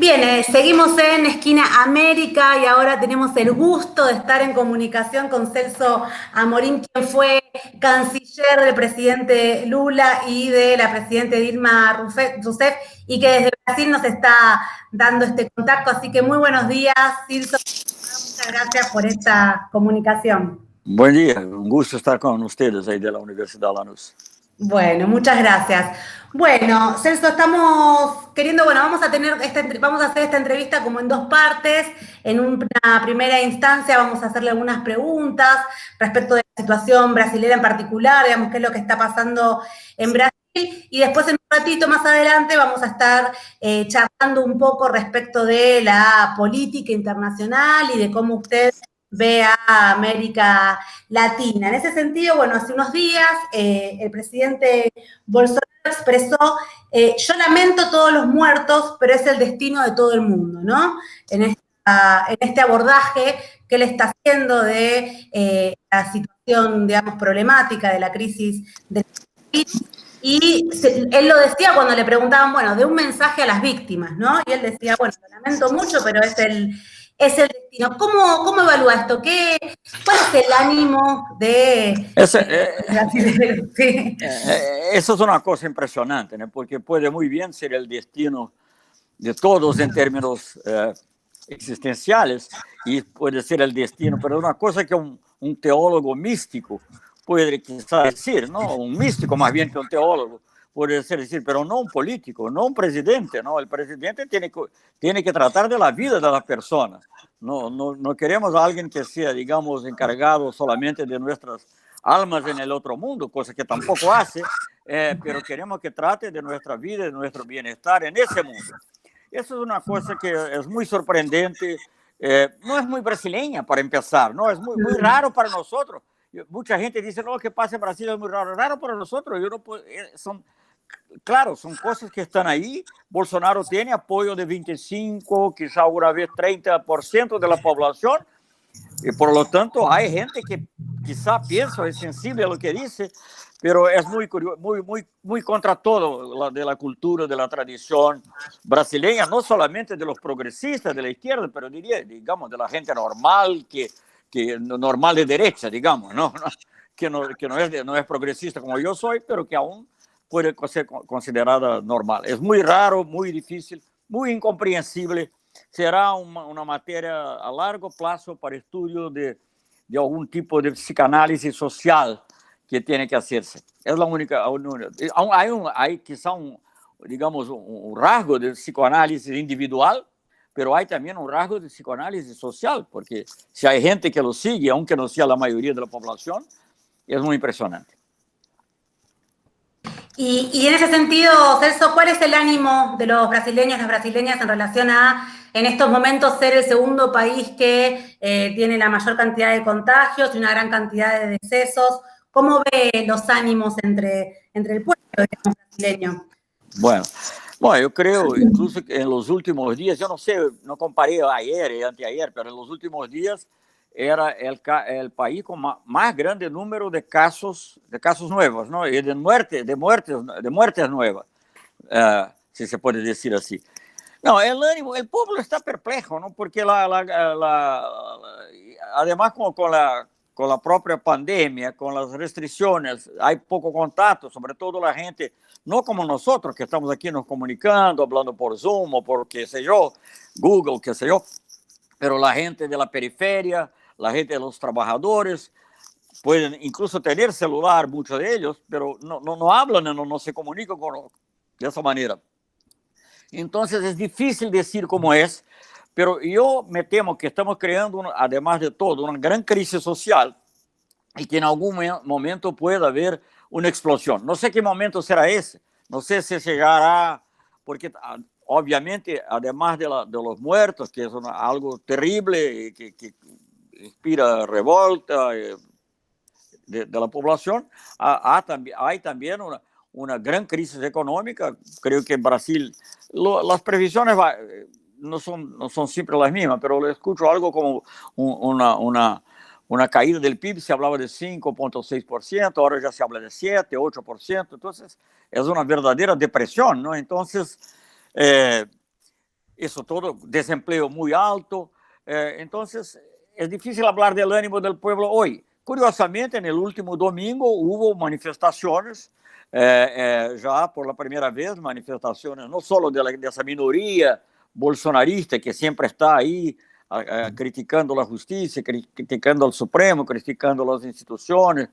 Bien, seguimos en Esquina América y ahora tenemos el gusto de estar en comunicación con Celso Amorín, quien fue canciller del presidente Lula y de la presidenta Dilma Rousseff, y que desde Brasil nos está dando este contacto. Así que muy buenos días, Celso. Muchas gracias por esta comunicación. Buen día, un gusto estar con ustedes ahí de la Universidad Lanús. Bueno, muchas gracias. Bueno, Celso, estamos queriendo, bueno, vamos a hacer esta entrevista como en dos partes. En una primera instancia vamos a hacerle algunas preguntas respecto de la situación brasileña en particular, digamos, qué es lo que está pasando en Brasil. Y después, en un ratito más adelante, vamos a estar charlando un poco respecto de la política internacional y de cómo usted ve a América Latina. En ese sentido, bueno, hace unos días el presidente Bolsonaro expresó, yo lamento todos los muertos, pero es el destino de todo el mundo, ¿no? En este abordaje que él está haciendo de la situación, digamos, problemática de la crisis del país. Y él lo decía cuando le preguntaban, bueno, de un mensaje a las víctimas, ¿no? Y él decía, bueno, lo lamento mucho, pero es el destino. ¿Cómo evalúa esto? ¿Cuál es el ánimo de brasileños? Sí. Esa es una cosa impresionante, ¿no? Porque puede muy bien ser el destino de todos en términos existenciales y puede ser el destino, pero es una cosa que un teólogo místico puede quizás decir, ¿no? Un místico más bien que un teólogo puede decir, pero no un político, no un presidente, ¿no? El presidente tiene que tratar de la vida de las personas. No queremos a alguien que sea, digamos, encargado solamente de nuestras almas en el otro mundo, cosa que tampoco hace, pero queremos que trate de nuestra vida, de nuestro bienestar en ese mundo. Eso es una cosa que es muy sorprendente, no es muy brasileña para empezar, ¿no? Es muy raro para nosotros. Mucha gente dice, no, lo que pasa en Brasil es muy raro para nosotros. Yo no puedo, claro, son cosas que están ahí. Bolsonaro tiene apoyo de 25, quizá alguna vez 30% de la población, y por lo tanto hay gente que quizá piensa, es sensible a lo que dice, pero es muy contra todo de la cultura, de la tradición brasileña, no solamente de los progresistas de la izquierda, pero diría, digamos, de la gente normal, que normal de derecha, digamos, ¿no? Que no es progresista como yo soy, pero que aún puede ser considerada normal. Es muy raro, muy difícil, muy incomprensible. Será una materia a largo plazo para estudio de algún tipo de psicanálisis social que tiene que hacerse. Es la única. Hay quizá digamos, un rasgo de psicoanálisis individual, pero hay también un rasgo de psicoanálisis social, porque si hay gente que lo sigue, aunque no sea la mayoría de la población, es muy impresionante. Y en ese sentido, Celso, ¿cuál es el ánimo de los brasileños y las brasileñas en relación a, en estos momentos, ser el segundo país que tiene la mayor cantidad de contagios y una gran cantidad de decesos? ¿Cómo ve los ánimos entre el pueblo, digamos, brasileño? Bueno, yo creo incluso que en los últimos días, yo no sé, no comparé ayer y anteayer, pero en los últimos días era el país con más grande número de casos nuevos, ¿no? Y de muertes nuevas, si se puede decir así. No, el pueblo está perplejo, ¿no? Porque además con la propia pandemia, con las restricciones, hay poco contacto, sobre todo la gente, no como nosotros que estamos aquí nos comunicando, hablando por Zoom o por qué sé yo, Google, qué sé yo, pero la gente de la periferia, la gente de los trabajadores, pueden incluso tener celular, muchos de ellos, pero no hablan, no se comunican de esa manera. Entonces es difícil decir cómo es, pero yo me temo que estamos creando, además de todo, una gran crisis social y que en algún momento pueda haber una explosión. No sé qué momento será ese, no sé si llegará, porque obviamente, además de los muertos, que es algo terrible y que inspira revolta de la población, hay también una gran crisis económica. Creo que en Brasil las previsiones no son siempre las mismas, pero le escucho algo como una caída del PIB, se hablaba de 5,6%, ahora ya se habla de 7, 8%, entonces es una verdadera depresión, ¿no? Entonces, eso todo, desempleo muy alto. Entonces, es difícil hablar del ánimo del pueblo hoy. Curiosamente, en el último domingo hubo manifestaciones, ya por la primera vez, manifestaciones no solo de esa minoría bolsonarista que siempre está ahí criticando la justicia, criticando al Supremo, criticando las instituciones,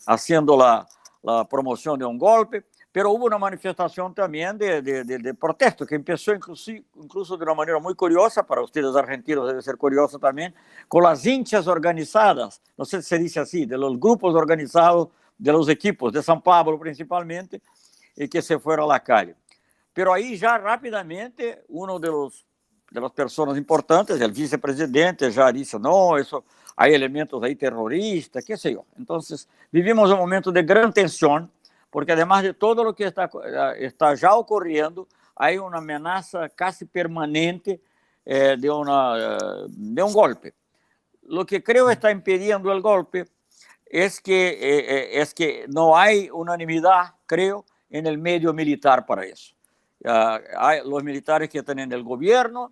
haciendo la promoción de un golpe, pero hubo una manifestación también de protesto que empezó incluso de una manera muy curiosa, para ustedes argentinos debe ser curioso también, con las hinchas organizadas, no sé si se dice así, de los grupos organizados de los equipos de São Paulo principalmente, y que se fueron a la calle. Pero ahí ya rápidamente uno de las personas importantes, el vicepresidente, ya dice, no, eso hay elementos ahí terroristas, qué sé yo. Entonces, vivimos un momento de gran tensión, porque además de todo lo que está ya ocurriendo, hay una amenaza casi permanente de un golpe. Lo que creo está impidiendo el golpe es que no hay unanimidad, creo, en el medio militar para eso. Hay los militares que están en el gobierno,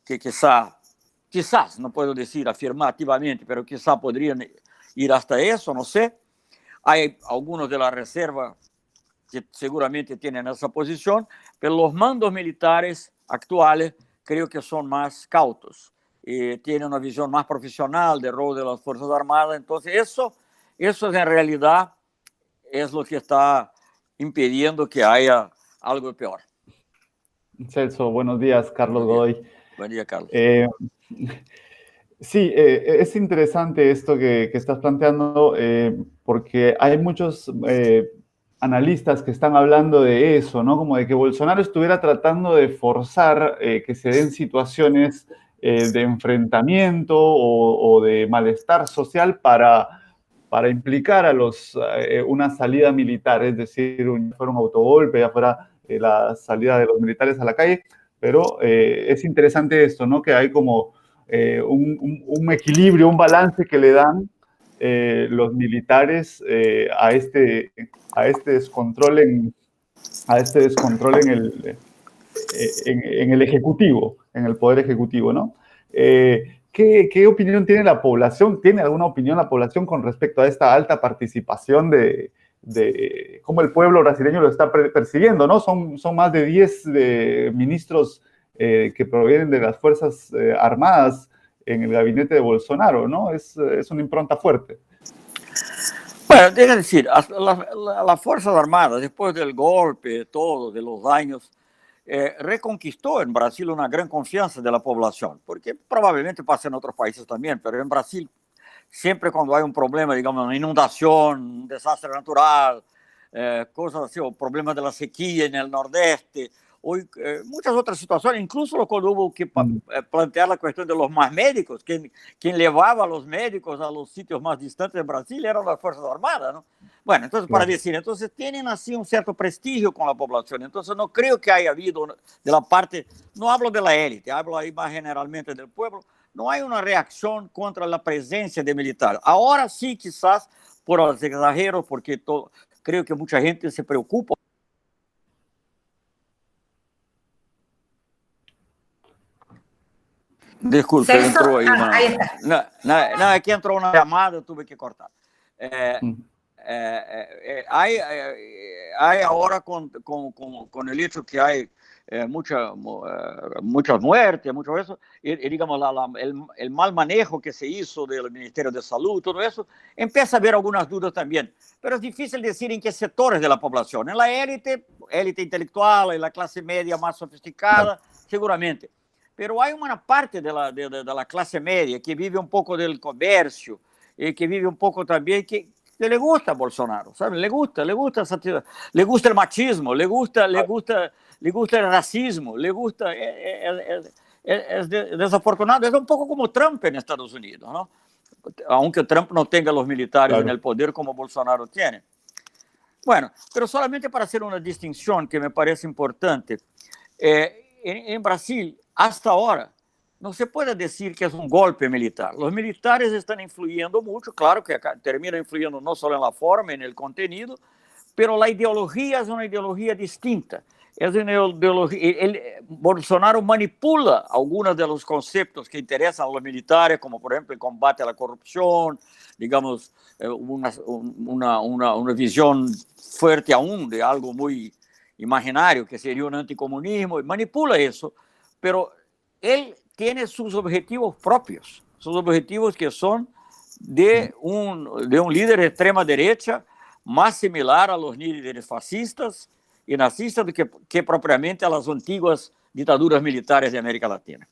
que quizás, no puedo decir afirmativamente, pero quizás podrían ir hasta eso, no sé. Hay algunos de la reserva que seguramente tienen esa posición, pero los mandos militares actuales creo que son más cautos y tienen una visión más profesional del rol de las Fuerzas Armadas. Entonces, eso en realidad es lo que está impidiendo que haya algo peor. Celso, buenos días, Carlos Godoy. Buen día, Carlos. Sí, es interesante esto que estás planteando porque hay muchos analistas que están hablando de eso, ¿no? Como de que Bolsonaro estuviera tratando de forzar que se den situaciones de enfrentamiento o de malestar social para implicar a una salida militar, es decir, fuera un autogolpe, ya fuera la salida de los militares a la calle, pero es interesante esto, ¿no? Que hay como un equilibrio, un balance que le dan los militares a este descontrol en el Ejecutivo, en el Poder Ejecutivo, ¿no? ¿Qué opinión tiene la población? ¿Tiene alguna opinión la población con respecto a esta alta participación de cómo el pueblo brasileño lo está persiguiendo, ¿no? Son más de 10 ministros que provienen de las Fuerzas Armadas en el gabinete de Bolsonaro, ¿no? Es una impronta fuerte. Bueno, déjame decir, las Fuerzas Armadas, después del golpe, de los daños, reconquistó en Brasil una gran confianza de la población, porque probablemente pasa en otros países también, pero en Brasil, siempre cuando hay un problema, digamos, una inundación, un desastre natural, cosas así, o problemas de la sequía en el Nordeste, muchas otras situaciones, incluso cuando hubo que plantear la cuestión de los más médicos, quien llevaba a los médicos a los sitios más distantes de Brasil eran las Fuerzas Armadas, ¿no? Bueno, entonces, para decir, entonces tienen así un cierto prestigio con la población, entonces no creo que haya habido de la parte, no hablo de la élite, hablo ahí más generalmente del pueblo, no hay una reacción contra la presencia de militares. Ahora sí, quizás por los exageros, porque creo que mucha gente se preocupa. Disculpe, entró ahí una... Ahí está. No, aquí entró una llamada, tuve que cortar. Hay ahora con el hecho que hay muchas muertes, mucho eso, y digamos, el mal manejo que se hizo del Ministerio de Salud, todo eso, empieza a haber algunas dudas también. Pero es difícil decir en qué sectores de la población. En la élite intelectual, en la clase media más sofisticada, seguramente. Pero hay una parte de la clase media que vive un poco del comercio y que vive un poco también que le gusta a Bolsonaro, ¿sabe? Le gusta el machismo, le gusta el racismo, le gusta, es desafortunado, es un poco como Trump en Estados Unidos, ¿no? Aunque Trump no tenga los militares en el poder como Bolsonaro tiene. Bueno, pero solamente para hacer una distinción que me parece importante, en Brasil, hasta ahora, no se puede decir que es un golpe militar. Los militares están influyendo mucho, claro que termina influyendo no solo en la forma, en el contenido, pero la ideología es una ideología distinta. Es una ideología, Bolsonaro manipula algunos de los conceptos que interesan a los militares, como por ejemplo el combate a la corrupción, digamos, una visión fuerte aún de algo muy imaginario que sería un anticomunismo, y manipula eso, pero él tiene sus objetivos propios, sus objetivos que son de un líder de extrema derecha más similar a los líderes fascistas y nazistas do que propriamente a las antiguas ditaduras militares de América Latina.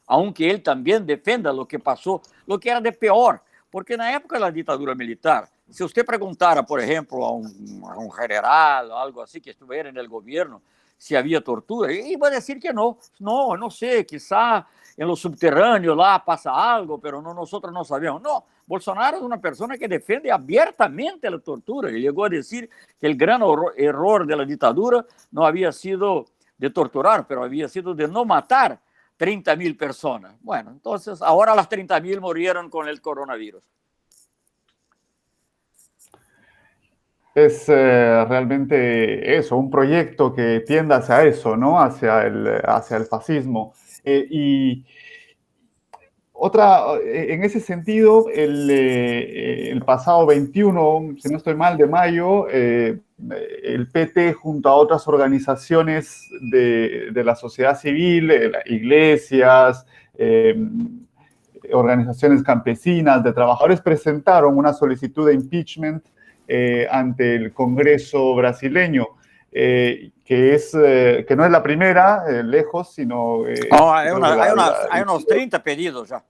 Aunque él también defenda lo que pasó, lo que era de peor, porque na época da ditadura militar, se você perguntara, por exemplo, a um general, algo assim, que estivesse no governo, se havia tortura, e vai dizer que não. Não sei, quizá em lo subterrâneo lá passa algo, mas nós não sabemos. Não, Bolsonaro é uma pessoa que defende abertamente a tortura. Ele chegou a dizer que o grande erro da ditadura não havia sido de torturar, mas havia sido de não matar 30.000 personas. Bueno, entonces ahora las 30.000 murieron con el coronavirus. Es realmente eso, un proyecto que tienda hacia eso, ¿no? Hacia el fascismo. Y en ese sentido, el pasado 21, si no estoy mal, de mayo, el PT junto a otras organizaciones de la sociedad civil, iglesias, organizaciones campesinas, de trabajadores, presentaron una solicitud de impeachment ante el Congreso brasileño, que no es la primera, lejos, sino... hay unos 30 pedidos ya.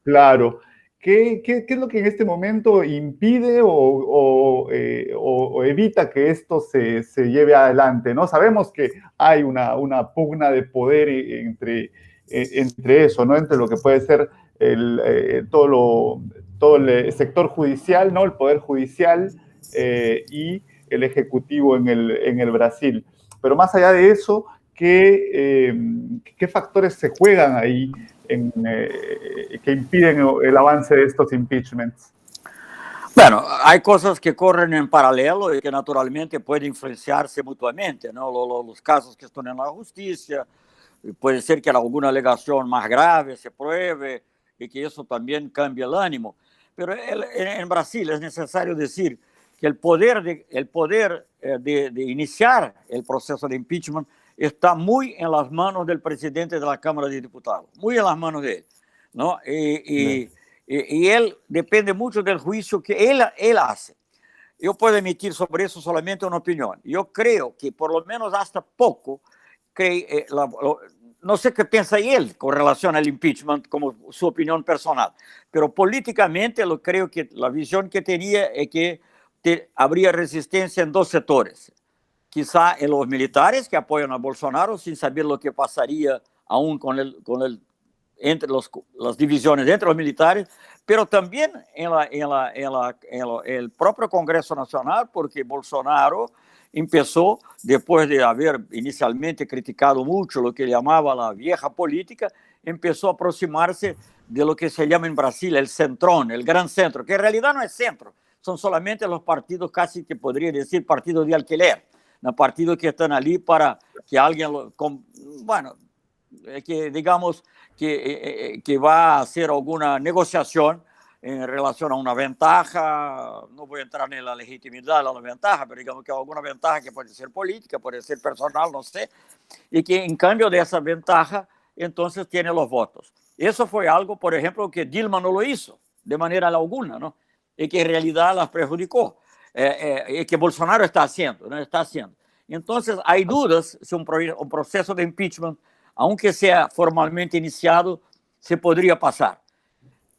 Claro. ¿Qué es lo que en este momento impide o evita que esto se lleve adelante, ¿no? Sabemos que hay una pugna de poder entre eso, ¿no? Entre lo que puede ser todo el sector judicial, ¿no? El poder judicial y el ejecutivo en el Brasil. Pero más allá de eso, ¿qué factores se juegan ahí que impiden el avance de estos impeachments? Bueno, hay cosas que corren en paralelo y que naturalmente pueden influenciarse mutuamente, ¿no? Los casos que están en la justicia, puede ser que alguna alegación más grave se pruebe y que eso también cambie el ánimo. Pero en Brasil es necesario decir que el poder de iniciar el proceso de impeachment está muy en las manos del presidente de la Cámara de Diputados, muy en las manos de él, ¿no? Y él depende mucho del juicio que él hace. Yo puedo emitir sobre eso solamente una opinión. Yo creo que por lo menos hasta poco, no sé qué piensa él con relación al impeachment como su opinión personal, pero políticamente yo creo que la visión que tenía es que habría resistencia en dos sectores. Quizá en los militares que apoyan a Bolsonaro sin saber lo que pasaría aún entre las divisiones entre los militares, pero también en el propio Congreso Nacional, porque Bolsonaro empezó, después de haber inicialmente criticado mucho lo que llamaba la vieja política, empezó a aproximarse de lo que se llama en Brasil el centrón, el gran centro, que en realidad no es centro, son solamente los partidos casi que podría decir partidos de alquiler, partidos que están allí para que alguien, bueno, que digamos que va a hacer alguna negociación en relación a una ventaja, no voy a entrar en la legitimidad de la ventaja, pero digamos que alguna ventaja que puede ser política, puede ser personal, no sé, y que en cambio de esa ventaja, entonces tiene los votos. Eso fue algo, por ejemplo, que Dilma no lo hizo de manera alguna, ¿no? Y que en realidad las perjudicó. Que Bolsonaro está haciendo, ¿no? Está haciendo. Entonces, hay dudas si un proceso de impeachment, aunque sea formalmente iniciado, se podría pasar.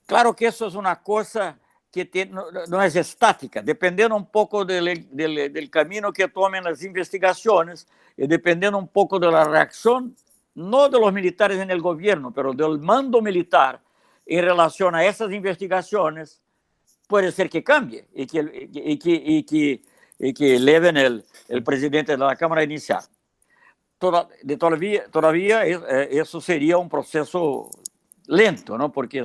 Claro que eso es una cosa que no es estática, dependiendo un poco del camino que tomen las investigaciones y dependiendo un poco de la reacción, no de los militares en el gobierno, pero del mando militar en relación a esas investigaciones, puede ser que cambie y que eleven el presidente de la Cámara a iniciar. Todavía eso sería un proceso lento, ¿no? Porque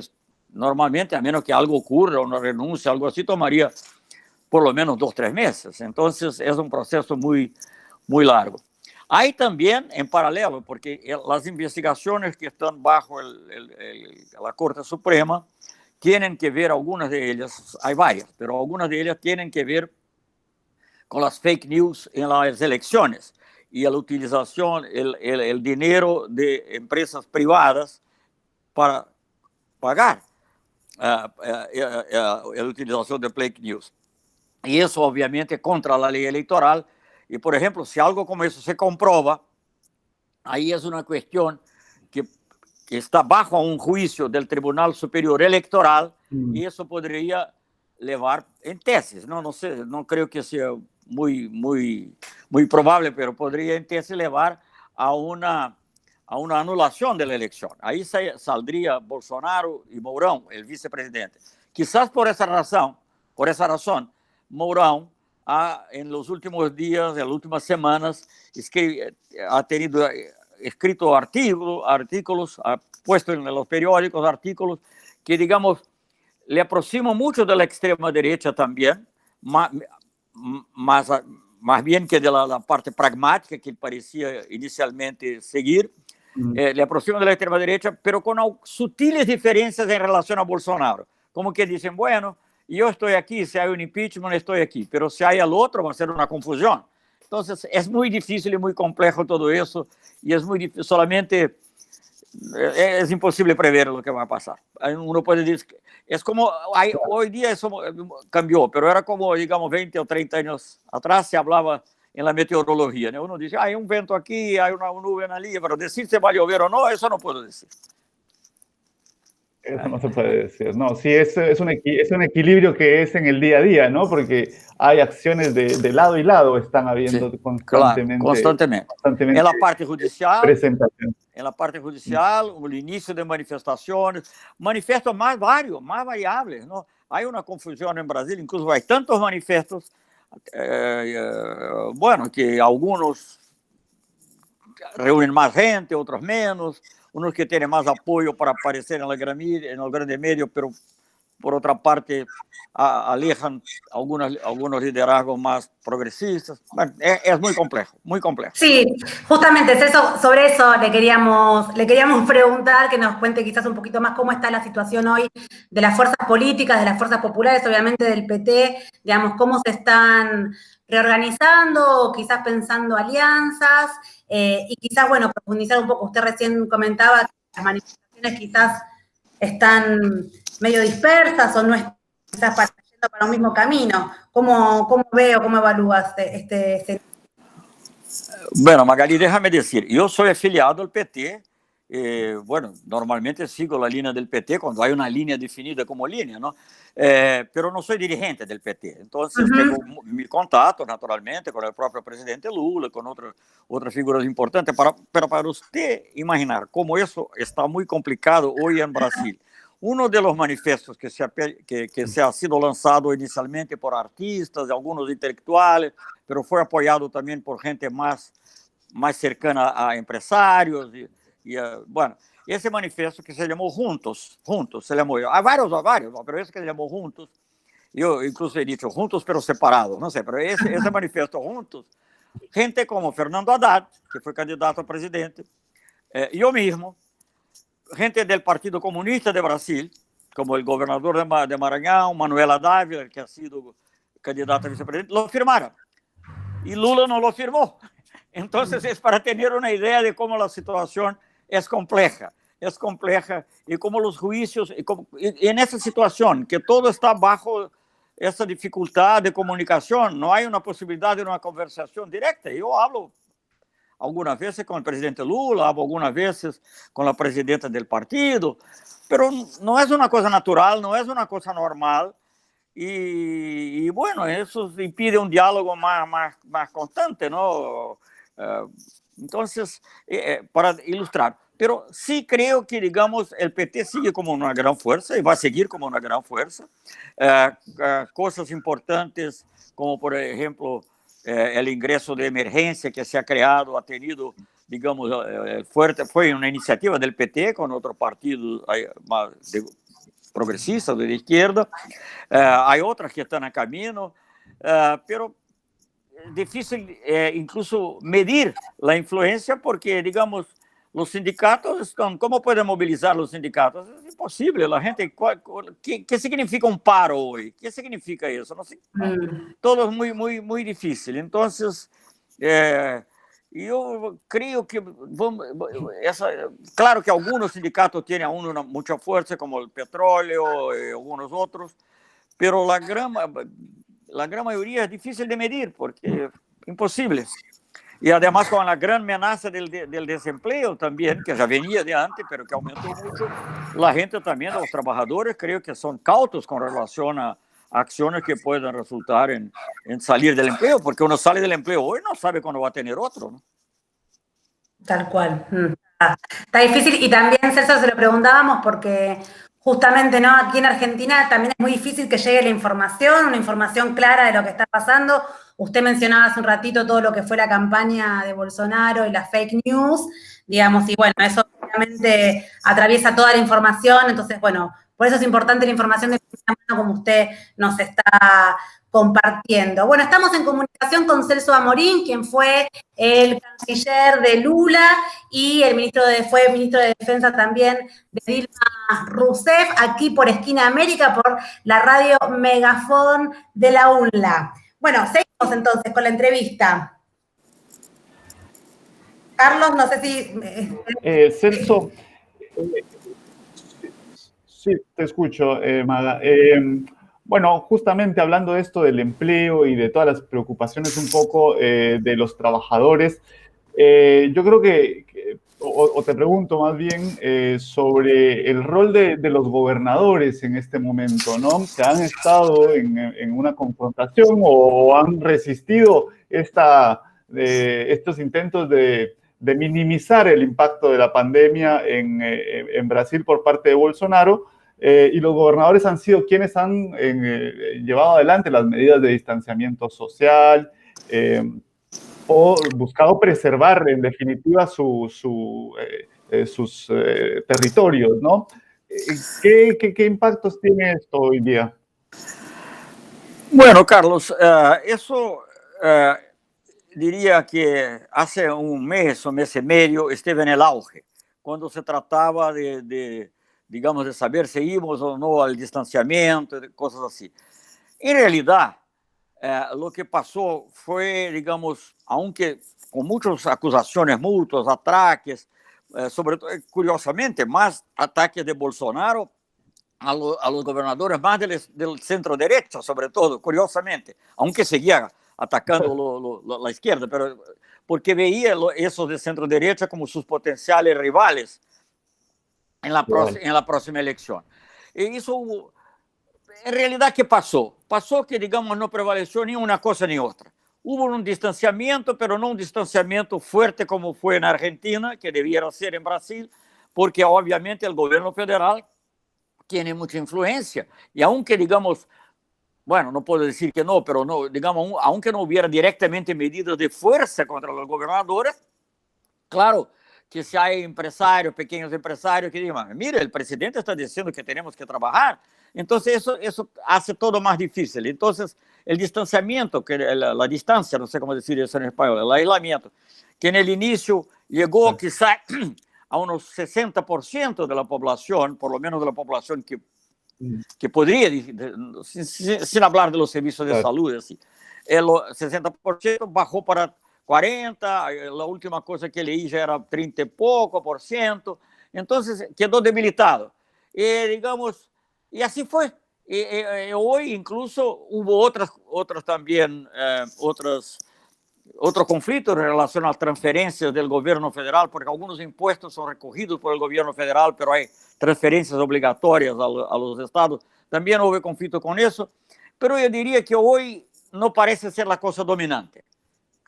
normalmente, a menos que algo ocurra, una renuncia, algo así, tomaría por lo menos 2, 3 meses. Entonces, es un proceso muy, muy largo. Hay también, en paralelo, porque las investigaciones que están bajo la Corte Suprema tienen que ver, algunas de ellas, hay varias, pero algunas de ellas tienen que ver con las fake news en las elecciones y la utilización, el dinero de empresas privadas para pagar la utilización de fake news. Y eso obviamente contra la ley electoral. Y por ejemplo, si algo como eso se comprueba, ahí es una cuestión que está bajo un juicio del Tribunal Superior Electoral y eso podría llevar en tesis, no sé, no creo que sea muy probable, pero podría en tesis llevar a una anulación de la elección. Ahí saldría Bolsonaro y Mourão, el vicepresidente. Quizás por esa razón, Mourão en los últimos días, en las últimas semanas, ha tenido escrito artículos, ha puesto en los periódicos artículos que, digamos, le aproximan mucho de la extrema derecha también, más bien que de la parte pragmática que parecía inicialmente seguir, le aproximan de la extrema derecha, pero con sutiles diferencias en relación a Bolsonaro. Como que dicen, bueno, yo estoy aquí, si hay un impeachment estoy aquí, pero si hay el otro va a ser una confusión. Entonces es muy difícil y muy complejo todo eso, y es muy difícil, solamente es imposible prever lo que va a pasar. Uno puede decir, es como, hoy día eso cambió, pero era como, digamos, 20 o 30 años atrás se hablaba en la meteorología, ¿no? Uno dice, hay un viento aquí, hay una nube allí, pero decir si va a llover o no, eso no puedo decir. Eso no se puede decir, no, sí, es un equilibrio que es en el día a día, ¿no? Porque hay acciones de lado y lado, están habiendo sí, constantemente, claro, constantemente. En la parte judicial, presentación. En la parte judicial, el inicio de manifestaciones, manifestos más varios, más variables, ¿no? Hay una confusión en Brasil, incluso hay tantos manifestos, bueno, que algunos reúnen más gente, otros menos, unos que tienen más apoyo para aparecer en el grande medio, pero por otra parte alejan algunos liderazgos más progresistas. Bueno, es muy complejo, muy complejo. Sí, justamente es eso, sobre eso le queríamos preguntar, que nos cuente quizás un poquito más cómo está la situación hoy de las fuerzas políticas, de las fuerzas populares, obviamente del PT, digamos, cómo se están reorganizando, o quizás pensando alianzas, y quizás, bueno, profundizar un poco. Usted recién comentaba que las manifestaciones quizás están medio dispersas o no están quizás yendo para un mismo camino. ¿Cómo ve o cómo evalúa este Bueno, Magali, déjame decir, yo soy afiliado al PT. Bueno, normalmente sigo la línea del PT cuando hay una línea definida como línea, ¿no? Pero no soy dirigente del PT. Entonces, tengo mi contacto, naturalmente, con el propio presidente Lula, con otras figuras importantes, pero para usted imaginar cómo eso está muy complicado hoy en Brasil. Uno de los manifestos que se ha sido lanzado inicialmente por artistas, algunos intelectuales, pero fue apoyado también por gente más cercana a empresarios. Bueno, ese manifiesto que se llamó Juntos, se llamó, hay varios, pero ese que se llamó Juntos, yo incluso he dicho Juntos pero separados, no sé, pero ese manifiesto Juntos, gente como Fernando Haddad, que fue candidato a presidente, yo mismo, gente del Partido Comunista de Brasil, como el gobernador de Maranhão, Manuela Dávila, que ha sido candidato a vicepresidente, lo firmaron. Y Lula no lo firmó. Entonces es para tener una idea de cómo la situación es compleja y cómo los juicios, y en esa situación que todo está bajo esa dificultad de comunicación, no hay una posibilidad de una conversación directa. Yo hablo algunas veces con el presidente Lula, hablo algunas veces con la presidenta del partido, pero no es una cosa natural, no es una cosa normal. Y bueno, eso impide un diálogo más constante, ¿no? Entonces, para ilustrar, pero sí creo que, digamos, el PT sigue como una gran fuerza y va a seguir como una gran fuerza. Cosas importantes como, por ejemplo, el ingreso de emergencia que se ha creado, ha tenido, digamos, fuerte, fue una iniciativa del PT con otro partido progresistas de izquierda. Hay otras que están a camino. pero es difícil incluso medir la influencia porque, digamos, los sindicatos están... ¿Cómo pueden movilizar los sindicatos? Es imposible. La gente... ¿Qué significa un paro hoy? ¿Qué significa eso? No sé. Todo es muy difícil. Entonces, yo creo que... claro que algunos sindicatos tienen aún mucha fuerza, como el petróleo y algunos otros, pero la gran mayoría es difícil de medir porque es imposible. Y además con la gran amenaza del desempleo también, que ya venía de antes, pero que aumentó mucho, la gente también, los trabajadores, creo que son cautos con relación a acciones que puedan resultar en salir del empleo, porque uno sale del empleo hoy no sabe cuándo va a tener otro, ¿no? Tal cual. Está difícil, y también, Celso, se lo preguntábamos porque justamente, ¿no? Aquí en Argentina también es muy difícil que llegue la información, una información clara de lo que está pasando. Usted mencionaba hace un ratito todo lo que fue la campaña de Bolsonaro y las fake news, digamos, y bueno, eso obviamente atraviesa toda la información, entonces, bueno, por eso es importante la información de primera mano como usted nos está compartiendo. Bueno, estamos en comunicación con Celso Amorín, quien fue el canciller de Lula y fue ministro de Defensa también de Dilma Rousseff, aquí por Esquina América, por la radio Megafón de la UNLA. Bueno, seguimos entonces con la entrevista. Carlos, no sé si... Celso, sí, te escucho, Maga. Bueno, justamente hablando de esto del empleo y de todas las preocupaciones un poco de los trabajadores, yo creo o te pregunto más bien sobre el rol de los gobernadores en este momento, ¿no? ¿Se han estado en una confrontación o han resistido estos intentos de minimizar el impacto de la pandemia en Brasil por parte de Bolsonaro? Y los gobernadores han sido quienes han llevado adelante las medidas de distanciamiento social o buscado preservar, en definitiva, sus territorios, ¿no? ¿Qué impactos tiene esto hoy día? Bueno, Carlos, eso diría que hace un mes y medio estuve en el auge, cuando se trataba digamos, de saber si íbamos o no al distanciamiento, cosas así. En realidad, lo que pasó fue, digamos, aunque con muchas acusaciones mutuas, ataques, sobre todo, curiosamente, más ataques de Bolsonaro a los gobernadores, más del centro-derecha, sobre todo, curiosamente, aunque seguía atacando la izquierda, pero porque veía esos de centro-derecha como sus potenciales rivales en la próxima elección. Y eso, en realidad, ¿qué pasó? Pasó que, digamos, no prevaleció ni una cosa ni otra. Hubo un distanciamiento, pero no un distanciamiento fuerte como fue en Argentina, que debiera ser en Brasil, porque obviamente el gobierno federal tiene mucha influencia. Y aunque, digamos, bueno, no puedo decir que no, pero no, digamos, aunque no hubiera directamente medidas de fuerza contra los gobernadores, claro que si hay empresarios, pequeños empresarios que digan, mire, el presidente está diciendo que tenemos que trabajar, entonces eso hace todo más difícil. Entonces, el distanciamiento, la distancia, no sé cómo decir eso en español, el aislamiento, que en el inicio llegó quizá a unos 60% de la población, por lo menos de la población que podría, sin hablar de los servicios de salud, así, el 60% bajó para 40, la última cosa que leí ya era 30 y poco por ciento, entonces quedó debilitado. Digamos, y así fue. Hoy incluso hubo otros también, otros conflictos en relación a las transferencias del gobierno federal, porque algunos impuestos son recogidos por el gobierno federal, pero hay transferencias obligatorias a los estados. También hubo conflicto con eso, pero yo diría que hoy no parece ser la cosa dominante.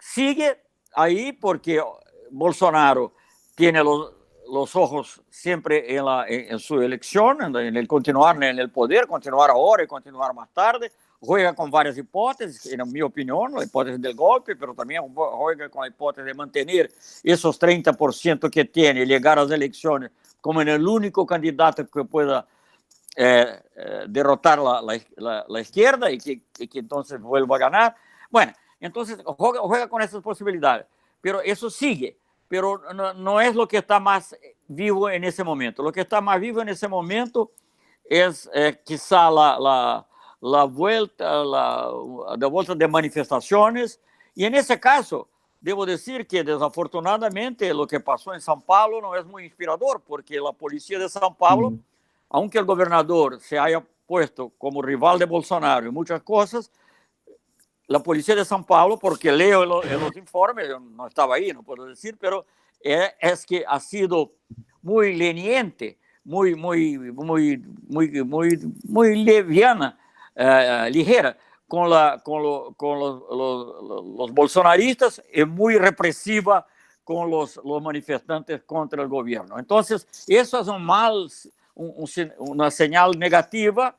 Sigue ahí porque Bolsonaro tiene los ojos siempre en su elección, en el continuar en el poder, continuar ahora y continuar más tarde. Juega con varias hipótesis, en mi opinión, la hipótesis del golpe, pero también juega con la hipótesis de mantener esos 30% que tiene y llegar a las elecciones como en el único candidato que pueda derrotar la izquierda y que entonces vuelva a ganar. Bueno, entonces juega con esas posibilidades, pero eso sigue, pero no es lo que está más vivo en ese momento. Lo que está más vivo en ese momento es quizá la vuelta de manifestaciones, y en ese caso debo decir que desafortunadamente lo que pasó en São Paulo no es muy inspirador, porque la policía de São Paulo, aunque el gobernador se haya puesto como rival de Bolsonaro y muchas cosas, la policía de São Paulo, porque leo los informes, yo no estaba ahí, no puedo decir, pero es que ha sido muy leniente, muy liviana, ligera con los bolsonaristas, y muy represiva con los manifestantes contra el gobierno. Entonces, eso es una señal negativa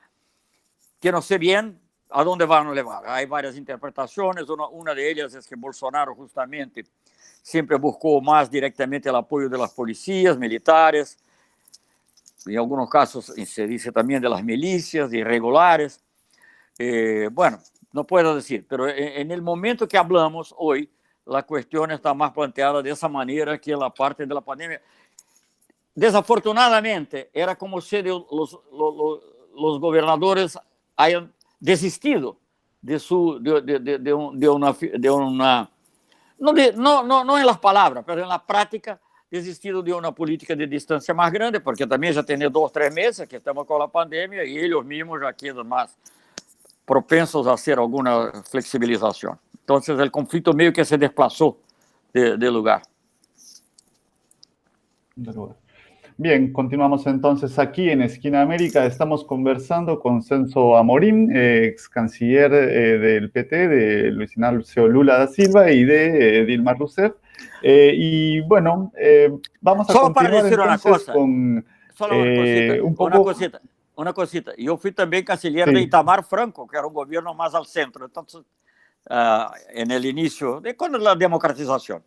que no sé bien a dónde van a llevar. Hay varias interpretaciones. Una de ellas es que Bolsonaro justamente siempre buscó más directamente el apoyo de las policías militares, en algunos casos se dice también de las milicias irregulares. Bueno, no puedo decir, pero en el momento que hablamos hoy, la cuestión está más planteada de esa manera que la parte de la pandemia. Desafortunadamente, era como si los gobernadores hayan desistido no en las palabras, pero en la práctica, desistido de una política de distancia más grande, porque también ya tiene 2 o 3 meses que estamos con la pandemia y ellos mismos ya quedan más propensos a hacer alguna flexibilización. Entonces el conflicto medio que se desplazó de lugar. Bien, continuamos entonces aquí en Esquina América. Estamos conversando con Celso Amorim, ex canciller del PT, de Luis Inácio Lula da Silva y de Dilma Rousseff. Y bueno, vamos a solo continuar para decir entonces una cosa, con solo una cosita. Yo fui también canciller de Itamar Franco, que era un gobierno más al centro, entonces, en el inicio de cuando la democratización.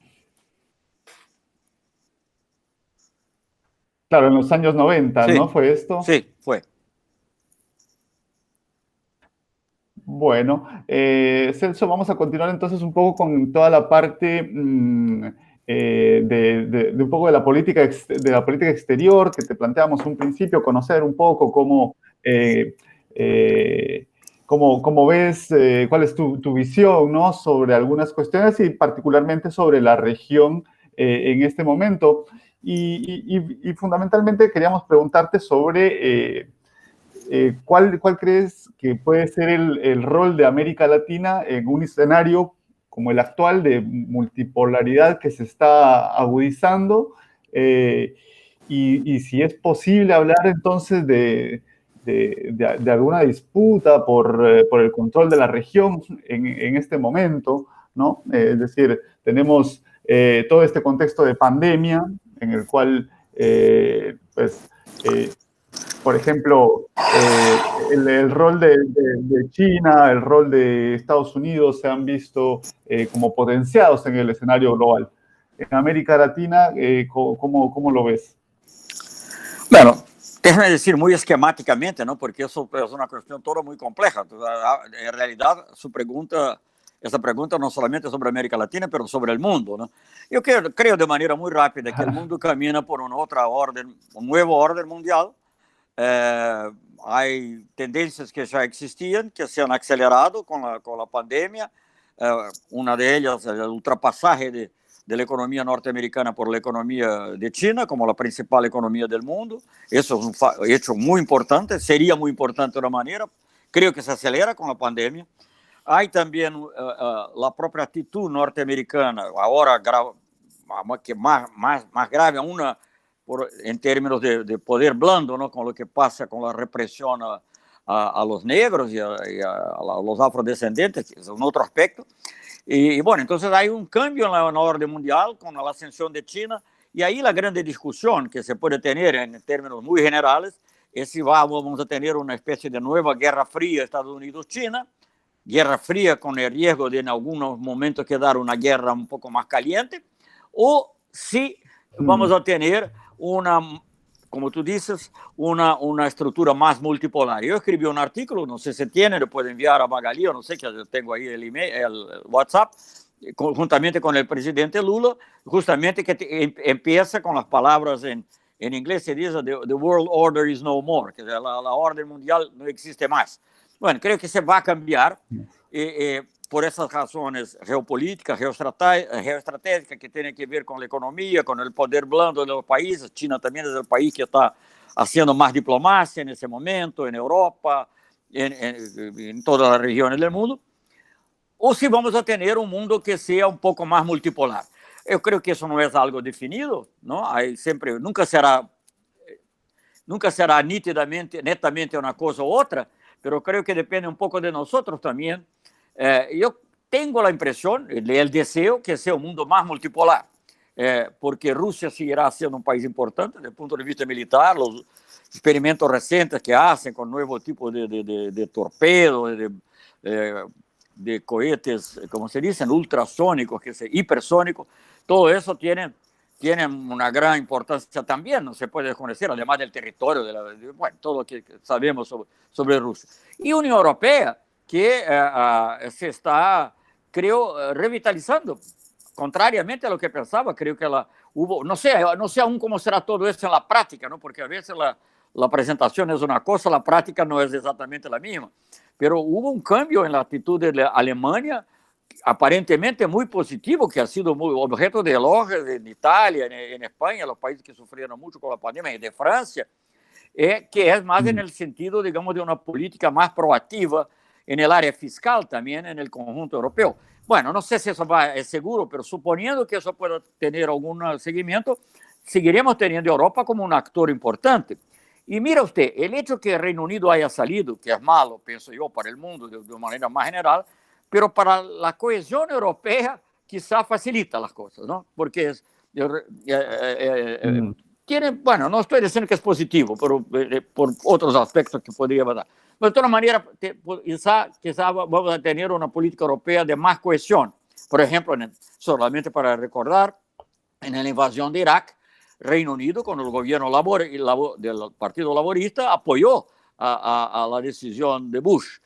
Claro, en los años 90, sí, ¿no? ¿Fue esto? Sí, fue. Bueno, Celso, vamos a continuar entonces un poco con toda la parte de un poco de la política exterior que te planteamos un principio, conocer un poco cómo ves, cuál es tu visión, ¿no? Sobre algunas cuestiones y particularmente sobre la región en este momento. Y fundamentalmente queríamos preguntarte sobre ¿cuál crees que puede ser el rol de América Latina en un escenario como el actual de multipolaridad que se está agudizando? Y si es posible hablar entonces de alguna disputa por el control de la región en este momento, ¿no? Es decir, tenemos todo este contexto de pandemia en el cual, por ejemplo, el rol de China, el rol de Estados Unidos se han visto como potenciados en el escenario global. En América Latina, ¿cómo lo ves? Bueno, déjame decir muy esquemáticamente, ¿no? Porque eso es una cuestión toda muy compleja. En realidad, esa pregunta no solamente sobre América Latina, pero sobre el mundo, ¿no? Yo creo de manera muy rápida que el mundo camina por una otra orden, un nuevo orden mundial. Hay tendencias que ya existían, que se han acelerado con la pandemia. Una de ellas es el ultrapasaje de la economía norteamericana por la economía de China como la principal economía del mundo. Eso es un hecho muy importante, sería muy importante de una manera. Creo que se acelera con la pandemia. Hay también la propia actitud norteamericana, ahora que más grave aún, en términos de poder blando, ¿no? Con lo que pasa con la represión a los negros y a los afrodescendientes, que es un otro aspecto. Y bueno, entonces hay un cambio en la orden mundial con la ascensión de China, y ahí la grande discusión que se puede tener en términos muy generales es si vamos a tener una especie de nueva guerra fría Estados Unidos-China, guerra fría con el riesgo de en algunos momentos quedar una guerra un poco más caliente, o si vamos a tener una como tú dices, una estructura más multipolar. Yo escribí un artículo, no sé si tiene, lo puedo enviar a Magalí, o no sé, que yo tengo ahí el email, el WhatsApp, juntamente con el presidente Lula, justamente que empieza con las palabras en inglés, se dice, the world order is no more, que la orden mundial no existe más. Bueno, creo que se va a cambiar por esas razones geopolíticas, geoestratégicas, que tienen que ver con la economía, con el poder blando de los países. China también es el país que está haciendo más diplomacia en ese momento, en Europa, en todas las regiones del mundo. O si vamos a tener un mundo que sea un poco más multipolar. Yo creo que eso no es algo definido, ¿no? Hay siempre, nunca será netamente una cosa u otra, pero creo que depende un poco de nosotros también. Yo tengo la impresión, el deseo, que sea un mundo más multipolar, porque Rusia seguirá siendo un país importante desde el punto de vista militar. Los experimentos recientes que hacen con nuevos tipos de torpedos, de cohetes, como se dicen, ultrasónicos, hipersónicos, todo eso tiene una gran importancia también, no se puede desconocer, además del territorio, bueno, todo lo que sabemos sobre Rusia. Y Unión Europea, que se está, creo, revitalizando, contrariamente a lo que pensaba. Creo que no sé aún cómo será todo eso en la práctica, ¿no? Porque a veces la presentación es una cosa, la práctica no es exactamente la misma. Pero hubo un cambio en la actitud de la Alemania, aparentemente muy positivo, que ha sido muy objeto de elogios en Italia, en España, los países que sufrieron mucho con la pandemia, y de Francia, que es más en el sentido, digamos, de una política más proactiva en el área fiscal también en el conjunto europeo. Bueno, no sé si eso es seguro, pero suponiendo que eso pueda tener algún seguimiento, seguiremos teniendo a Europa como un actor importante. Y mira usted, el hecho que el Reino Unido haya salido, que es malo, pienso yo, para el mundo de manera más general, pero para la cohesión europea quizá facilita las cosas, ¿no? Porque tiene, bueno, no estoy diciendo que es positivo, pero por otros aspectos que podría dar. Pero de todas maneras, quizá vamos a tener una política europea de más cohesión. Por ejemplo, solamente para recordar, en la invasión de Irak, Reino Unido, con el gobierno del Partido Laborista, apoyó a la decisión de Bush.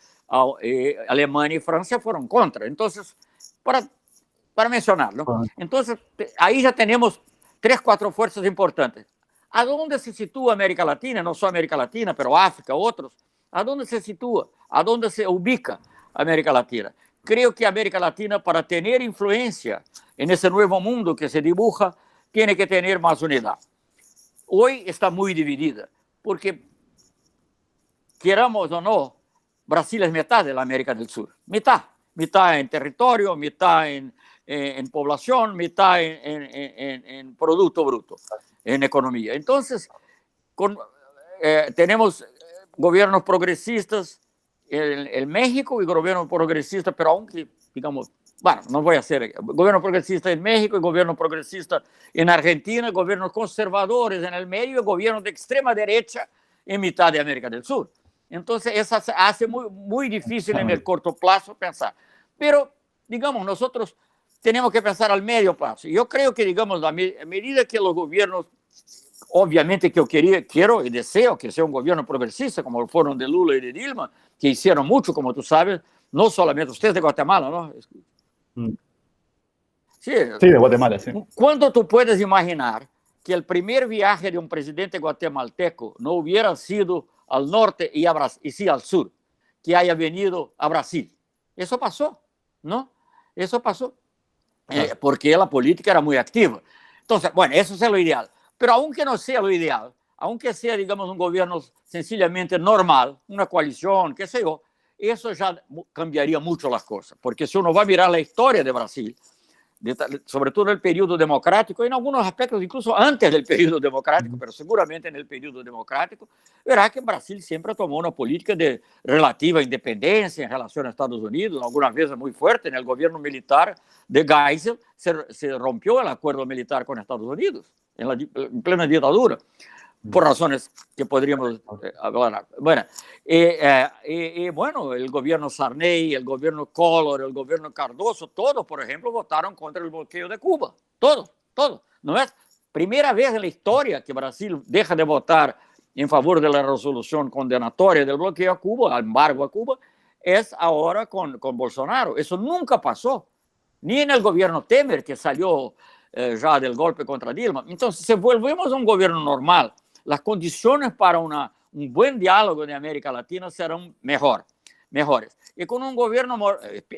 Alemania y Francia fueron contra. Entonces, para mencionarlo, entonces ahí ya tenemos 3-4 fuerzas importantes. ¿A dónde se sitúa América Latina? No solo América Latina, pero África, otros. ¿A dónde se sitúa? ¿A dónde se ubica América Latina? Creo que América Latina, para tener influencia en ese nuevo mundo que se dibuja, tiene que tener más unidad. Hoy está muy dividida, porque, queramos o no, Brasil es mitad de la América del Sur. Mitad en territorio, mitad en población, mitad en producto bruto, en economía. Entonces, tenemos gobiernos progresistas en México y gobiernos progresistas, pero aunque, digamos, bueno, no voy a hacer gobierno progresista en México y gobierno progresista en Argentina, gobiernos conservadores en el medio y gobiernos de extrema derecha en mitad de América del Sur. Entonces, eso hace muy difícil en el corto plazo pensar. Pero, digamos, nosotros tenemos que pensar al medio plazo. Yo creo que, digamos, a medida que los gobiernos, obviamente que yo quiero y deseo que sea un gobierno progresista, como fueron de Lula y de Dilma, que hicieron mucho, como tú sabes, no solamente ustedes de Guatemala, ¿no? Sí, de Guatemala, sí. ¿Cuándo tú puedes imaginar que el primer viaje de un presidente guatemalteco no hubiera sido al norte y sí al sur, que haya venido a Brasil? Eso pasó, ¿no? Eso pasó, porque la política era muy activa. Entonces, bueno, eso es lo ideal. Pero aunque no sea lo ideal, aunque sea, digamos, un gobierno sencillamente normal, una coalición, qué sé yo, eso ya cambiaría mucho las cosas. Porque si uno va a mirar la historia de Brasil, sobre todo el periodo democrático, en algunos aspectos incluso antes del periodo democrático, pero seguramente en el periodo democrático, verá que Brasil siempre tomó una política de relativa independencia en relación a Estados Unidos, algunas veces muy fuerte. En el gobierno militar de Geisel se rompió el acuerdo militar con Estados Unidos, en plena dictadura, por razones que podríamos hablar. Bueno, bueno, el gobierno Sarney, el gobierno Collor, el gobierno Cardoso, todos, por ejemplo, votaron contra el bloqueo de Cuba. Todos. ¿No es? Primera vez en la historia que Brasil deja de votar en favor de la resolución condenatoria del bloqueo a Cuba, al embargo a Cuba, es ahora con Bolsonaro. Eso nunca pasó, ni en el gobierno Temer, que salió ya del golpe contra Dilma. Entonces, si volvemos a un gobierno normal, las condiciones para un buen diálogo de América Latina serán mejores. Y con un gobierno,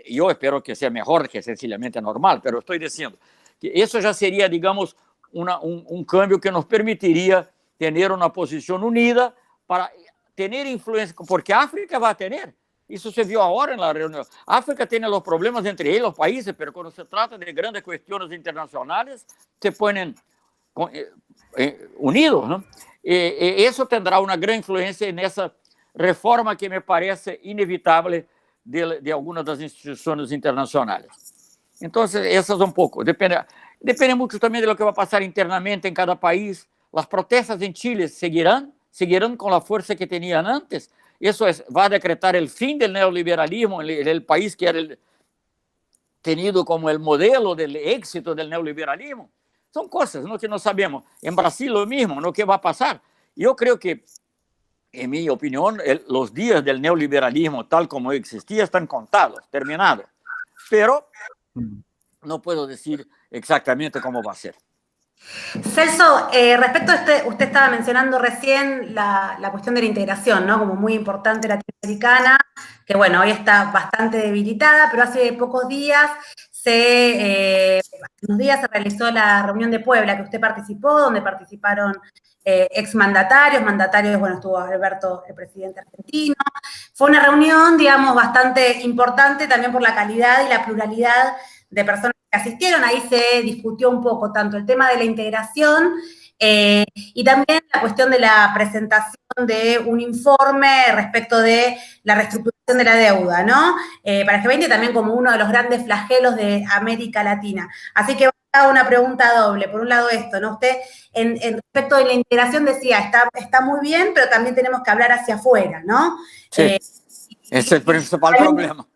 yo espero que sea mejor que sencillamente normal, pero estoy diciendo que eso ya sería, digamos, un cambio que nos permitiría tener una posición unida para tener influencia, porque África va a tener. Eso se vio ahora en la reunión. África tiene los problemas entre ellos, los países, pero cuando se trata de grandes cuestiones internacionales, se ponen unidos, ¿no? Eso tendrá una gran influencia en esa reforma que me parece inevitable de algunas de las instituciones internacionales. Entonces, esas un poco. Depende mucho también de lo que va a pasar internamente en cada país. Las protestas en Chile seguirán con la fuerza que tenían antes. Eso va a decretar el fin del neoliberalismo en el país que era tenido como el modelo del éxito del neoliberalismo. Son cosas, ¿no?, que no sabemos. En Brasil lo mismo, ¿no?, ¿qué va a pasar? Yo creo que, en mi opinión, los días del neoliberalismo tal como existía están contados, terminados. Pero no puedo decir exactamente cómo va a ser. Celso, respecto a usted estaba mencionando recién la cuestión de la integración, ¿no?, como muy importante latinoamericana, que bueno, hoy está bastante debilitada, pero hace pocos días hace unos días se realizó la reunión de Puebla, que usted participó, donde participaron exmandatarios, bueno, estuvo Alberto, el presidente argentino. Fue una reunión, digamos, bastante importante también por la calidad y la pluralidad de personas que asistieron. Ahí se discutió un poco tanto el tema de la integración y también la cuestión de la presentación de un informe respecto de la reestructuración de la deuda, ¿no? Para el G20 también como uno de los grandes flagelos de América Latina. Así que hago una pregunta doble. Por un lado esto, ¿no? Usted, en respecto de la integración, decía, está muy bien, pero también tenemos que hablar hacia afuera, ¿no? Sí, ese es el principal problema.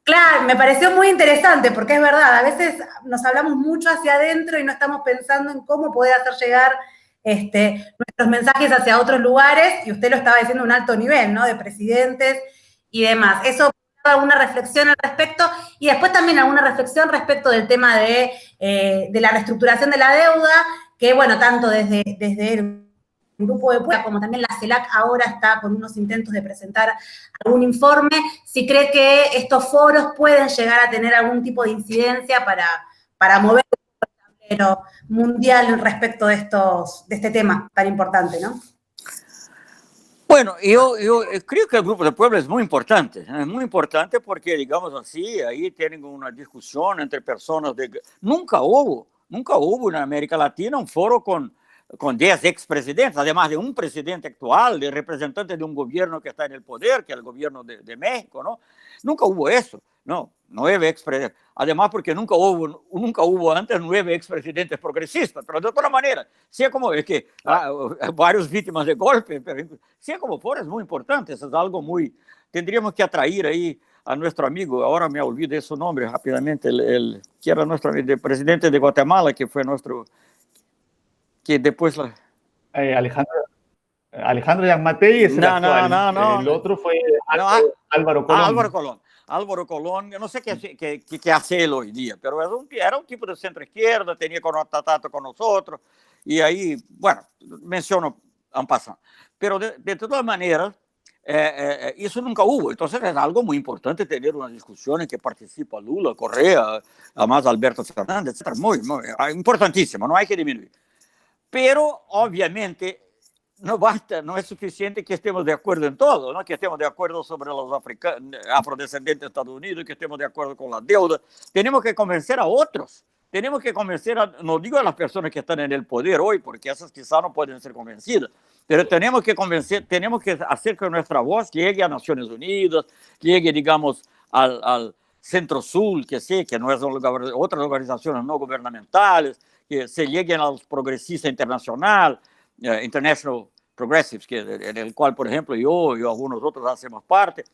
Claro, me pareció muy interesante, porque es verdad, a veces nos hablamos mucho hacia adentro y no estamos pensando en cómo poder hacer llegar nuestros mensajes hacia otros lugares, y usted lo estaba diciendo a un alto nivel, ¿no?, de presidentes y demás. Eso, alguna reflexión al respecto, y después también alguna reflexión respecto del tema de la reestructuración de la deuda, que bueno, tanto desde el Grupo de Puebla, como también la CELAC ahora está con unos intentos de presentar algún informe, si cree que estos foros pueden llegar a tener algún tipo de incidencia para mover el tablero mundial respecto de este tema tan importante, ¿no? Bueno, yo creo que el Grupo de Puebla es muy importante porque, digamos así, ahí tienen una discusión entre personas Nunca hubo en América Latina un foro con 10 expresidentes, además de un presidente actual, de representante de un gobierno que está en el poder, que es el gobierno de México, ¿no? Nunca hubo eso, ¿no? 9 expresidentes. Además, porque nunca hubo antes 9 expresidentes progresistas, pero de otra manera, sea como es que varios víctimas de golpe, pero sea como fuera, es muy importante, eso es algo muy... Tendríamos que atraer ahí a nuestro amigo, ahora me olvidé su nombre rápidamente, que era nuestro el presidente de Guatemala, que fue nuestro... que después Alejandro Gianmattei es el actual. No. El otro fue Álvaro Colón. Álvaro Colón, yo no sé qué hace él hoy día, pero era un tipo de centro-izquierda, tenía contacto con nosotros, y ahí, bueno, menciono en pasando. Pero de todas maneras, eso nunca hubo. Entonces es algo muy importante tener una discusión en que participa Lula, Correa, además Alberto Fernández, etc. Muy importantísimo, no hay que disminuir. Pero, obviamente, no basta, no es suficiente que estemos de acuerdo en todo, ¿no? Que estemos de acuerdo sobre los afrodescendientes de Estados Unidos, que estemos de acuerdo con la deuda. Tenemos que convencer a otros. Tenemos que convencer, no digo a las personas que están en el poder hoy, porque esas quizás no pueden ser convencidas, pero tenemos que hacer que nuestra voz llegue a Naciones Unidas, llegue, digamos, al Centro-Sul, que no es otras organizaciones no gubernamentales, que se lleguen a los progresistas internacionales, International Progressives, en el cual, por ejemplo, yo y algunos otros hacemos parte.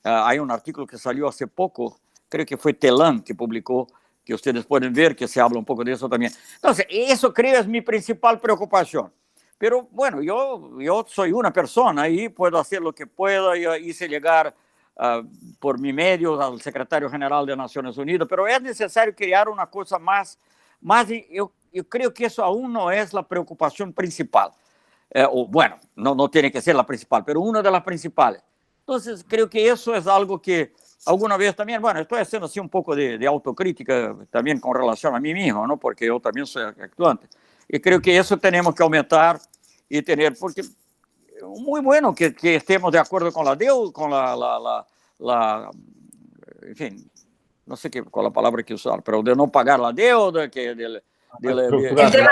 Hay un artículo que salió hace poco, creo que fue Telam que publicó, que ustedes pueden ver que se habla un poco de eso también. Entonces, eso creo es mi principal preocupación. Pero bueno, yo soy una persona y puedo hacer lo que pueda. Yo hice llegar por mi medio al secretario general de Naciones Unidas, pero es necesario crear una cosa más yo creo que eso aún no es la preocupación principal. O bueno, no tiene que ser la principal, pero una de las principales. Entonces, creo que eso es algo que alguna vez también, bueno, estoy haciendo así un poco de autocrítica también con relación a mí mismo, ¿no? Porque yo también soy actuante. Y creo que eso tenemos que aumentar y tener, porque muy bueno que estemos de acuerdo con la deuda, con en fin, no sé cuál es la palabra que usar, pero de no pagar la deuda, que el tema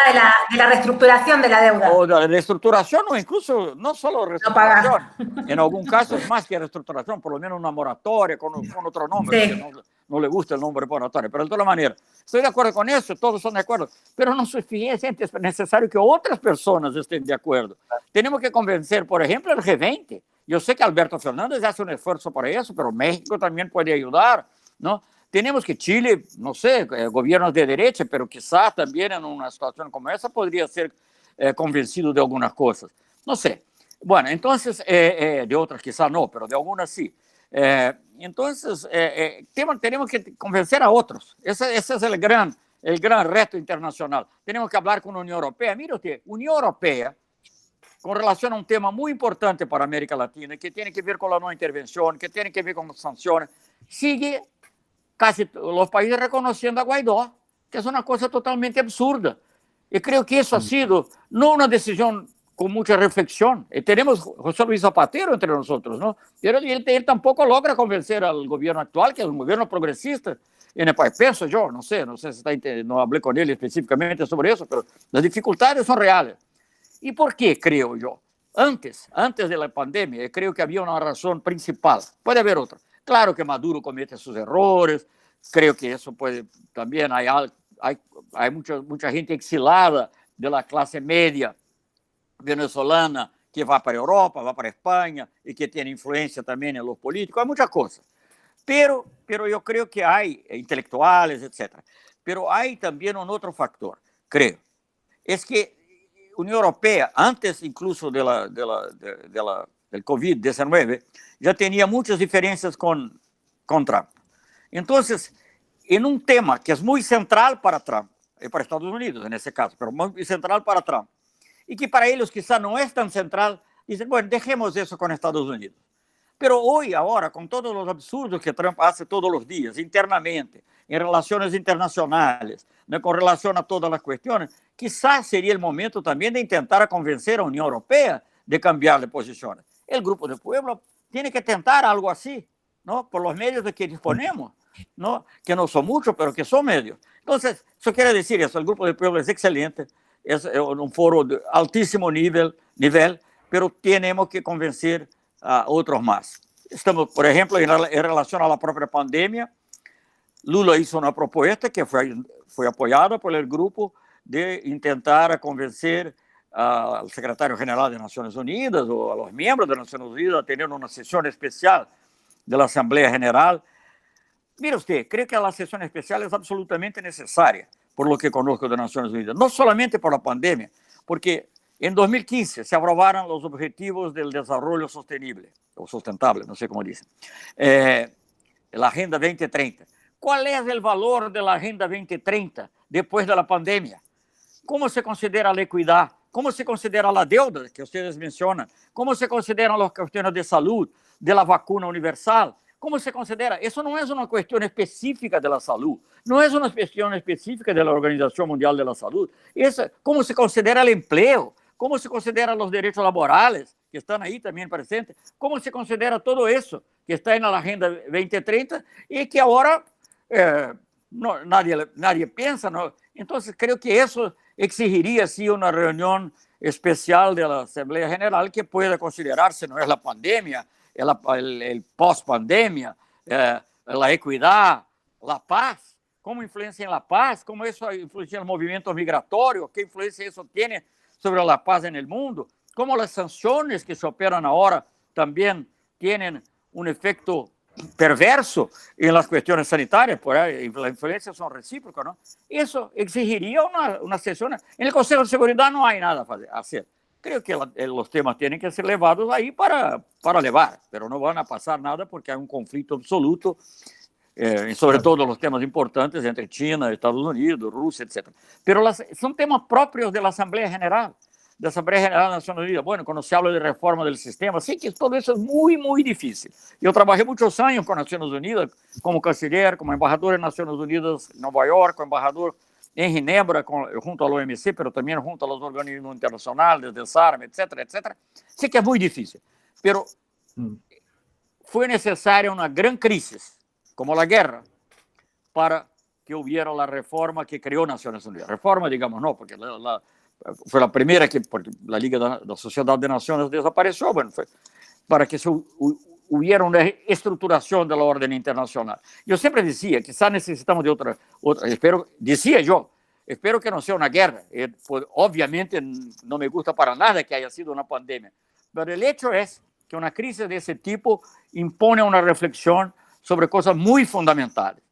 de la reestructuración de la deuda. O de la reestructuración, o incluso no solo reestructuración. No en algún caso es más que reestructuración, por lo menos una moratoria con otro nombre, sí. Que no le gusta el nombre moratoria, pero de todas maneras, estoy de acuerdo con eso, todos son de acuerdo, pero no es suficiente, es necesario que otras personas estén de acuerdo. Tenemos que convencer, por ejemplo, el G20. Yo sé que Alberto Fernández hace un esfuerzo para eso, pero México también puede ayudar, ¿no? Tenemos que Chile, no sé, gobiernos de derecha, pero quizás también en una situación como esa podría ser convencido de algunas cosas. No sé. Bueno, entonces, de otras quizás no, pero de algunas sí. Entonces, tenemos que convencer a otros. Ese es el gran reto internacional. Tenemos que hablar con la Unión Europea. Mire usted, Unión Europea, con relación a un tema muy importante para América Latina, que tiene que ver con la no intervención, que tiene que ver con las sanciones, sigue casi los países reconociendo a Guaidó, que es una cosa totalmente absurda. Y creo que eso ha sido no una decisión con mucha reflexión. Tenemos José Luis Zapatero entre nosotros, ¿no? Pero él tampoco logra convencer al gobierno actual, que es un gobierno progresista en el país. Pienso yo, no sé si no hablé con él específicamente sobre eso, pero las dificultades son reales. ¿Y por qué, creo yo? Antes de la pandemia, creo que había una razón principal. Puede haber otra. Claro que Maduro comete sus errores, creo que eso puede también, hay mucha gente exilada de la clase media venezolana que va para Europa, va para España y que tiene influencia también en los políticos, hay muchas cosas. Pero yo creo que hay intelectuales, etc. Pero hay también un otro factor, creo. Es que Unión Europea, antes incluso del COVID-19, ya tenía muchas diferencias con Trump. Entonces, en un tema que es muy central para Trump, y para Estados Unidos en ese caso, pero muy central para Trump, y que para ellos quizá no es tan central, dicen, bueno, dejemos eso con Estados Unidos. Pero hoy, ahora, con todos los absurdos que Trump hace todos los días, internamente, en relaciones internacionales, ¿no? Con relación a todas las cuestiones, quizás sería el momento también de intentar convencer a la Unión Europea de cambiar de posiciones. El Grupo del Pueblo tiene que tentar algo así, ¿no? Por los medios de que disponemos, ¿no? Que no son muchos, pero que son medios. Entonces, eso quiere decir eso, el Grupo del Pueblo es excelente, es un foro de altísimo nivel, pero tenemos que convencer a otros más. Estamos, por ejemplo, en relación a la propia pandemia, Lula hizo una propuesta que fue apoyada por el grupo de intentar convencer al secretario general de Naciones Unidas o a los miembros de Naciones Unidas a tener una sesión especial de la Asamblea General. Mire usted, creo que la sesión especial es absolutamente necesaria, por lo que conozco de Naciones Unidas, no solamente por la pandemia, porque en 2015 se aprobaron los Objetivos del Desarrollo Sostenible, o sustentable, no sé cómo dicen, la Agenda 2030. ¿Cuál es el valor de la Agenda 2030 después de la pandemia? ¿Cómo se considera la equidad? ¿Cómo se considera la deuda que ustedes mencionan? ¿Cómo se consideran las cuestiones de salud, de la vacuna universal? ¿Cómo se considera? Eso no es una cuestión específica de la salud, no es una cuestión específica de la Organización Mundial de la Salud. ¿Cómo se considera el empleo? ¿Cómo se consideran los derechos laborales, que están ahí también presentes? ¿Cómo se considera todo eso que está en la Agenda 2030 y que ahora nadie piensa, ¿no? Entonces, creo que eso exigiría, sí, una reunión especial de la Asamblea General que pueda considerarse, no es la pandemia, el post-pandemia, la equidad, la paz, cómo influencia en la paz, cómo eso influencia en los movimientos migratorios, qué influencia eso tiene sobre la paz en el mundo, cómo las sanciones que se operan ahora también tienen un efecto perverso en las cuestiones sanitarias, por ahí, las influencias son recíprocas, ¿no? Eso exigiría una sesión. En el Consejo de Seguridad no hay nada a hacer. Creo que los temas tienen que ser levados ahí para levar, pero no van a pasar nada porque hay un conflicto absoluto, sobre todo los temas importantes entre China, Estados Unidos, Rusia, etc. Pero son temas propios de la Asamblea General. Da Assembleia General das Nações Unidas. Bueno, quando se habla de reforma do sistema, sei que todo isso é muito difícil. Eu trabalhei muitos anos com as Nações Unidas, como canciller, como embajador das Nações Unidas em Nova York, como embajador em Ginebra, junto ao OMC, mas também junto aos organismos internacionais, desde o SARM, etc., etc. Sei que é muito difícil, mas foi necessária uma grande crise, como a guerra, para que hubiera a reforma que criou as Nações Unidas. Reforma, digamos, não, porque foi a primeira que, porque a Liga da Sociedade de Nações desapareceu, bueno, foi para que hubiera uma estruturação da ordem internacional. Eu sempre dizia que quizás necessitamos de outra espero que não seja uma guerra. Obviamente não me gusta para nada que haya sido uma pandemia, mas o hecho é que uma crise desse tipo impõe uma reflexão sobre coisas muito fundamentais.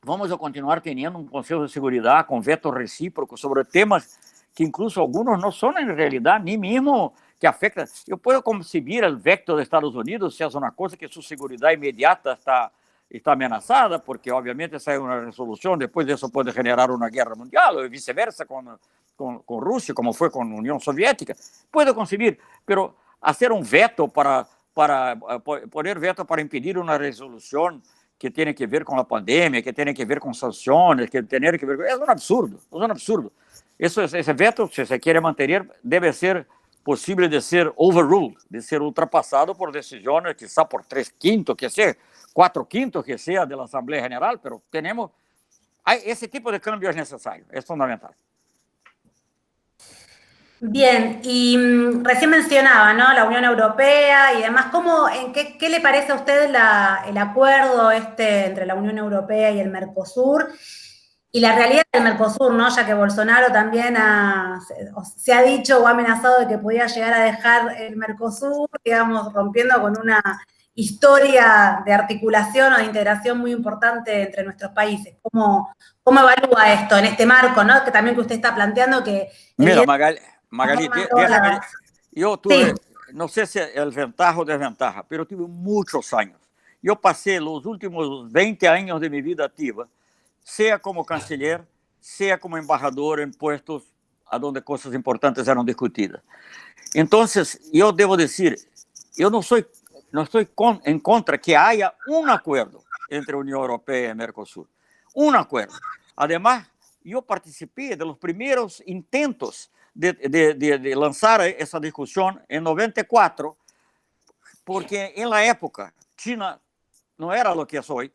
Vamos a continuar teniendo un Consejo de Seguridad con veto recíproco sobre temas que incluso algunos no son en realidad ni mismo que afectan. Yo puedo concebir el veto de Estados Unidos si es una cosa que su seguridad inmediata está amenazada, porque obviamente esa es una resolución, después de eso puede generar una guerra mundial, o viceversa con Rusia, como fue con la Unión Soviética. Puedo concebir, pero hacer un veto para poner veto para impedir una resolución que tiene que ver con la pandemia, que tiene que ver con sanciones, que tiene que ver con... Es un absurdo, es un absurdo. Ese veto, si se quiere mantener, debe ser posible de ser overruled, de ser ultrapassado por decisiones, quizá por 3/5, que sea, 4/5 que sea de la Asamblea General, pero ese tipo de cambio es necesario, es fundamental. Bien, y recién mencionaba, ¿no?, la Unión Europea y demás. ¿Qué le parece a usted el acuerdo entre la Unión Europea y el Mercosur? Y la realidad del Mercosur, ¿no?, ya que Bolsonaro también se ha dicho o ha amenazado de que podía llegar a dejar el Mercosur, digamos, rompiendo con una historia de articulación o de integración muy importante entre nuestros países. ¿Cómo evalúa esto en este marco, ¿no?, que también que usted está planteando que... Mira, Magali, déjame, yo tuve, no sé si es ventaja o desventaja, pero tuve muchos años. Yo pasé los últimos 20 años de mi vida activa, sea como canciller, sea como embajador en puestos a donde cosas importantes eran discutidas. Entonces, yo debo decir, yo no estoy en contra que haya un acuerdo entre Unión Europea y Mercosur. Un acuerdo. Además, yo participé de los primeros intentos de lanzar essa discussão em 94, porque em la época China não era o que é hoje,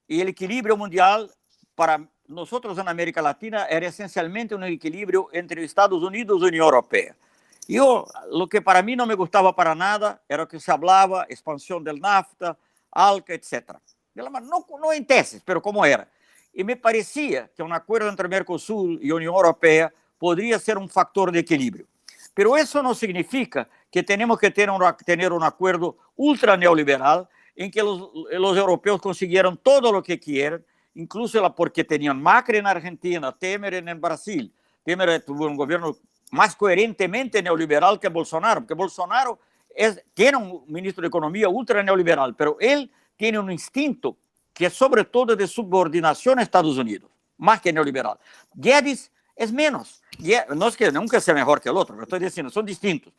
e o equilíbrio mundial para nós na América Latina era essencialmente um equilíbrio entre Estados Unidos e União Europeia. O que para mim não me gostava para nada era o que se falava, expansão del NAFTA, ALCA, etc. Não em tese, mas como era. E me parecia que um acordo entre Mercosul e União Europeia podría ser un factor de equilibrio. Pero eso no significa que tenemos que tener un acuerdo ultra neoliberal en que los europeos consiguieron todo lo que quieren, incluso porque tenían Macri en Argentina, Temer en Brasil. Temer tuvo un gobierno más coherentemente neoliberal que Bolsonaro, porque Bolsonaro tiene un ministro de Economía ultra neoliberal, pero él tiene un instinto que es sobre todo de subordinación a Estados Unidos, más que neoliberal. Guedes es menos. No es que nunca sea mejor que el otro, pero estoy diciendo, son distintos.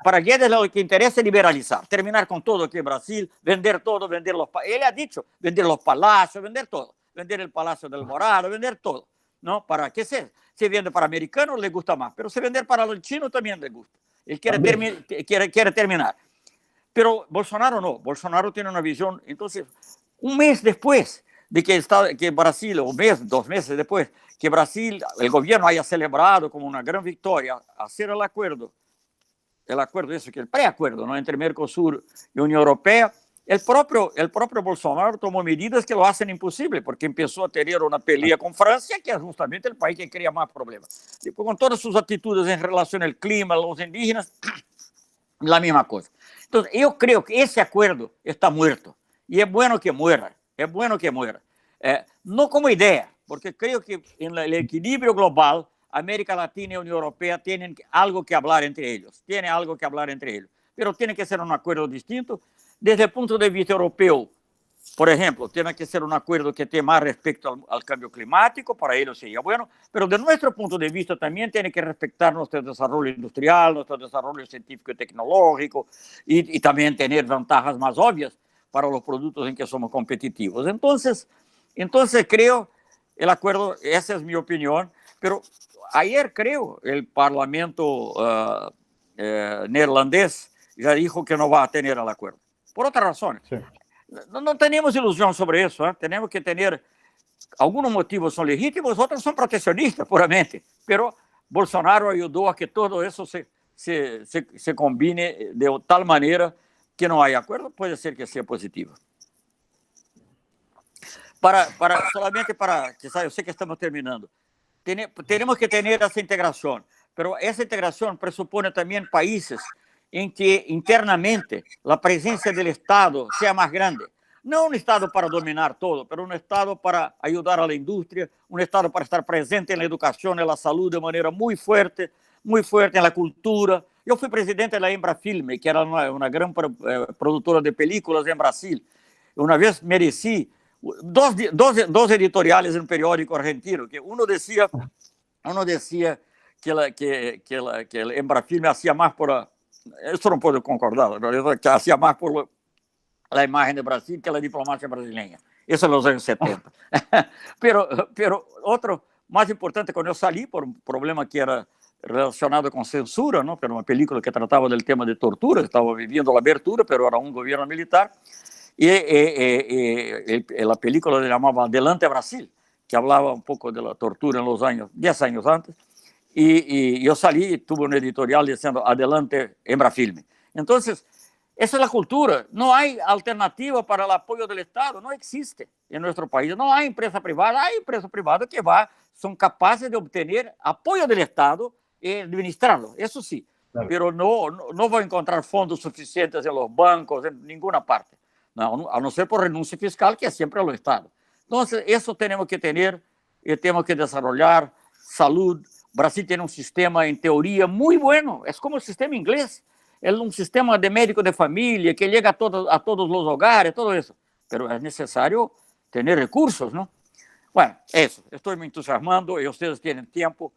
Para Guedes lo que interesa es liberalizar, terminar con todo aquí en Brasil, vender todo, vender él ha dicho, vender los palacios, vender todo, vender el Palacio del Morado, vender todo, ¿no? ¿Para qué se vende para americanos le gusta más, pero se vender para los chinos también le gusta. Él quiere terminar. Pero Bolsonaro no, Bolsonaro tiene una visión. Entonces, un mes después de que Brasil, un mes, 2 meses después, que Brasil, el gobierno haya celebrado como una gran victoria hacer el acuerdo, eso que el preacuerdo, ¿no?, entre Mercosur y Unión Europea, el propio Bolsonaro tomó medidas que lo hacen imposible, porque empezó a tener una pelea con Francia, que es justamente el país que crea más problemas. Después, con todas sus actitudes en relación al clima, a los indígenas, la misma cosa. Entonces, yo creo que ese acuerdo está muerto y es bueno que muera, es bueno que muera. No como idea, porque creo que en el equilibrio global, América Latina y Unión Europea tienen algo que hablar entre ellos, pero tiene que ser un acuerdo distinto. Desde el punto de vista europeo, por ejemplo, tiene que ser un acuerdo que tenga más respecto al cambio climático, para ellos sería bueno, pero de nuestro punto de vista también tiene que respetar nuestro desarrollo industrial, nuestro desarrollo científico y tecnológico, y también tener ventajas más obvias para los productos en que somos competitivos. Entonces creo el acuerdo, esa es mi opinión, pero ayer creo el Parlamento neerlandés ya dijo que no va a tener el acuerdo, por otras razones. Sí. No tenemos ilusión sobre eso, ¿eh? Tenemos que tener, algunos motivos son legítimos, otros son proteccionistas puramente, pero Bolsonaro ayudó a que todo eso se combine de tal manera que no haya acuerdo, puede ser que sea positivo. Solamente para, quizás, yo sé que estamos terminando, tenemos que tener esa integración, pero esa integración presupone también países en que internamente la presencia del Estado sea más grande. No un Estado para dominar todo, pero un Estado para ayudar a la industria, un Estado para estar presente en la educación, en la salud de manera muy fuerte en la cultura. Yo fui presidente de la Embrafilme, que era una gran productora de películas en Brasil. Una vez merecí dos editoriales en un periódico argentino, que uno decía que el Embrafilme hacía más por... Eso no puedo concordar, que hacía más por la imagen de Brasil que la diplomacia brasileña. Eso en los años 70. pero otro más importante, cuando yo salí por un problema que era relacionado con censura, ¿no? Pero una película que trataba del tema de tortura, estaba viviendo la abertura, pero era un gobierno militar, y la película se llamaba Adelante Brasil, que hablaba un poco de la tortura en los años, 10 años antes, y yo salí y tuve un editorial diciendo Adelante Embrafilme. Entonces, esa es la cultura. No hay alternativa para el apoyo del Estado. No existe en nuestro país. No hay empresa privada. Hay empresas privadas que son capaces de obtener apoyo del Estado y administrarlo. Eso sí. Claro. Pero no va a encontrar fondos suficientes en los bancos, en ninguna parte. No, a no ser por renuncia fiscal, que es siempre al Estado. Entonces, eso tenemos que tener y tenemos que desarrollar salud. Brasil tiene un sistema, en teoría, muy bueno. Es como el sistema inglés. Es un sistema de médico de familia que llega a todos los hogares, todo eso. Pero es necesario tener recursos, ¿no? Bueno, eso. Estoy me entusiasmando y ustedes tienen tiempo.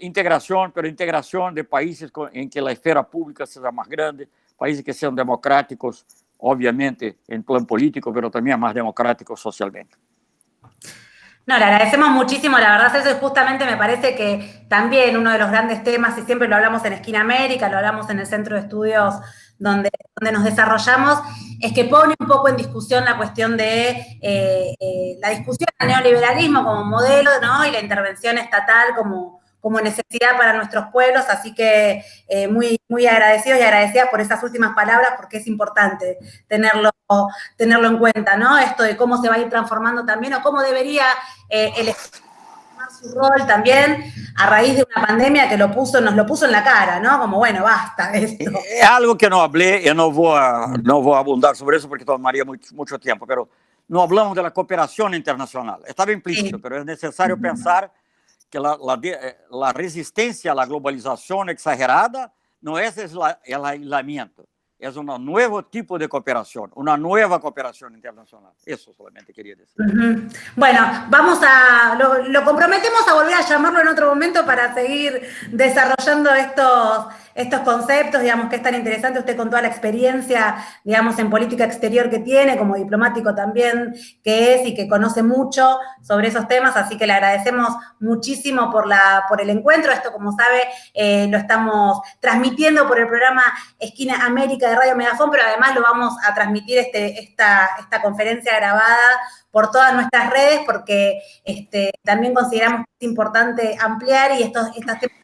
Integración, pero integración de países en que la esfera pública sea más grande, países que sean democráticos, obviamente, en plan político, pero también más democráticos socialmente. No, le agradecemos muchísimo, la verdad, eso es justamente, me parece que también uno de los grandes temas, y siempre lo hablamos en Esquina América, lo hablamos en el Centro de Estudios donde nos desarrollamos, es que pone un poco en discusión la cuestión de la discusión del neoliberalismo como modelo, ¿no? Y la intervención estatal como necesidad para nuestros pueblos, así que muy agradecidos y agradecidas por esas últimas palabras, porque es importante tenerlo en cuenta, ¿no? Esto de cómo se va a ir transformando también, o cómo debería el Estado tomar su rol también, a raíz de una pandemia que nos lo puso en la cara, ¿no? Como, bueno, basta esto. Es algo que no hablé, yo no voy a abundar sobre eso porque tomaría mucho tiempo, pero no hablamos de la cooperación internacional. Estaba implícito, sí. Pero es necesario pensar que la resistencia a la globalización exagerada no es el aislamiento, es un nuevo tipo de cooperación, una nueva cooperación internacional. Eso solamente quería decir. Bueno, lo comprometemos a volver a llamarlo en otro momento para seguir desarrollando estos conceptos, digamos, que es tan interesante usted con toda la experiencia, digamos, en política exterior que tiene, como diplomático también que es y que conoce mucho sobre esos temas, así que le agradecemos muchísimo por el encuentro. Esto, como sabe, lo estamos transmitiendo por el programa Esquina América de Radio Megafón, pero además lo vamos a transmitir esta conferencia grabada por todas nuestras redes, porque también consideramos que es importante ampliar y estas temas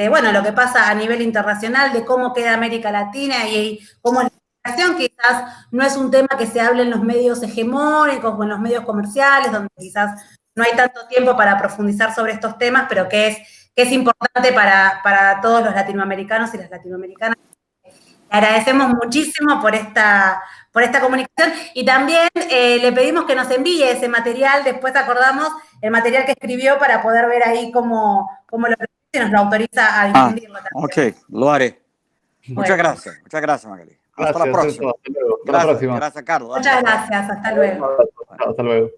bueno, lo que pasa a nivel internacional, de cómo queda América Latina y cómo la integración quizás no es un tema que se hable en los medios hegemónicos o en los medios comerciales, donde quizás no hay tanto tiempo para profundizar sobre estos temas, pero que es importante para todos los latinoamericanos y las latinoamericanas agradecemos muchísimo por esta comunicación y también le pedimos que nos envíe ese material, después acordamos el material que escribió para poder ver ahí cómo lo presenta y nos lo autoriza a difundirlo también. Ok, lo haré. Bueno. Muchas gracias Magali. Gracias, Hasta la próxima. Hasta la próxima. Gracias Carlos. Muchas gracias, hasta luego. Hasta luego.